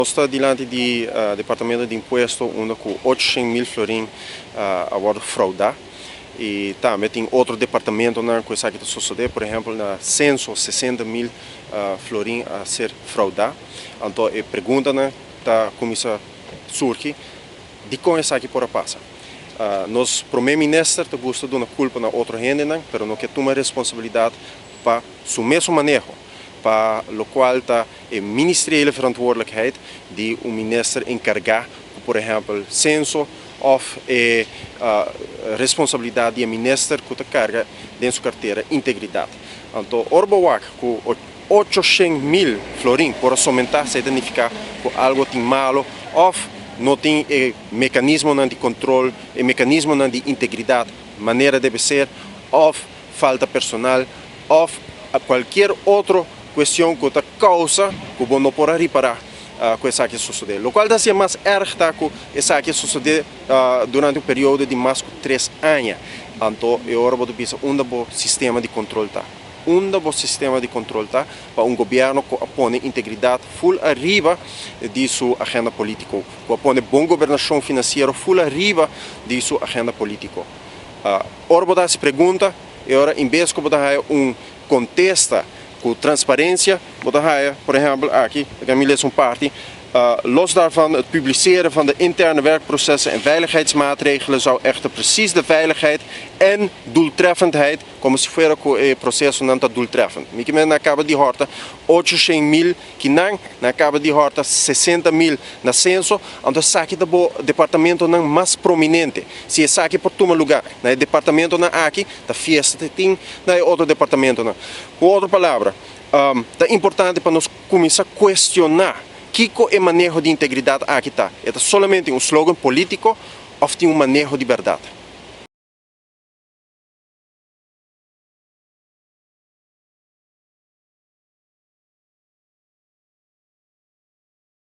Está diante do Departamento de Imposto, onde com 800 mil florins agora fraudar. E também tem outro departamento na coisa que está sucedendo, por exemplo, na censo 60 mil florins a ser fraudar. Então, a pergunta da comissão surge de como isso aqui pode passar. Nós, primeiro-ministro, gosta de uma culpa na outra gente, mas não quer tomar responsabilidade para o mesmo manejo, para o qual está a ministeriële verantwoordelijkheid de ministro encarregar, por exemplo, censo, ou a responsabilidade do ministro que carga dentro sua carteira integridade. Então, Orbawak, com 800 mil florins, por somente se identificar com algo tem malo, ou não tem mecanismo de controle, mecanismo de integridade, maneira deve ser, ou falta personal, ou qualquer outra questão que causa que não pode reparar com isso que sucede. O qual dá ser mais erro que isso que sucede durante um período de mais de 3 anos. Então, eu agora vou dizer onde o sistema de controle está. Onde o sistema de controle está para um governo que põe integridade full arriba de sua agenda política, que põe boa governação financeira full arriba de sua agenda política. Agora vou dar essa pergunta, e agora em vez de dar contesta com transparência, por exemplo, aqui, a Camila é parte, los daarvan het publiceren van de interne werkprocessen en veiligheidsmaatregelen zou echter precies de veiligheid en doeltreffendheid, como se fosse o processo não está doeltreffend. Mieke men acaba de horta 800 mil que não acaba de horta 60 mil na censo, então saque do departamento não mais prominente. Se saque por tomar lugar, no departamento não aqui, da fiesta tem, no outro departamento não. Com outra palavra, é importante para nós começar a questionar que é o manejo de integridade aqui está. É somente um slogan político ou tem um manejo de verdade?